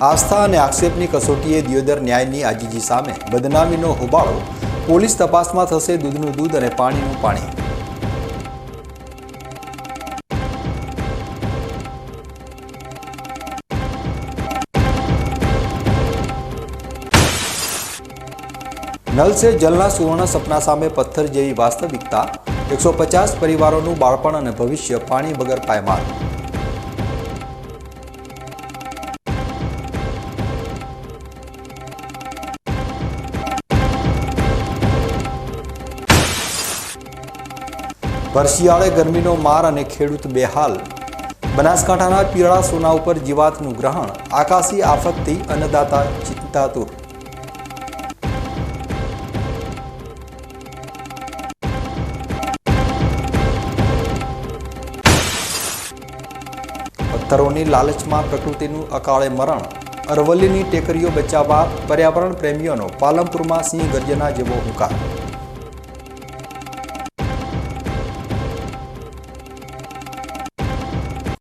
આસ્થા અને આક્ષેપની કસોટીએ દિયોદર ન્યાયની આજીજી સામે બદનામીનો હોબાળો, પોલીસ તપાસમાં થશે દૂધનું દૂધ અને પાણીનું પાણી. નલ સે જલના સુવર્ણ સપના સામે પથ્થર જેવી વાસ્તવિકતા. 150 પરિવારોનું બાળપણ અને ભવિષ્ય પાણી વગર પાયમાલ. ભરશિયાળે ગરમીનો માર અને ખેડૂત બેહાલ. બનાસકાંઠાના પીળા સોના ઉપર જીવાતનું ગ્રહણ. આકાશી આફતથી અન્નદાતા ચિંતાતુર. પથ્થરોની લાલચમાં પ્રકૃતિનું અકાળે મરણ. અરવલ્લીની ટેકરીઓ બચાવવા પર્યાવરણ પ્રેમીઓનો પાલનપુરમાં સિંહ ગર્જના જેવો હુંકાર.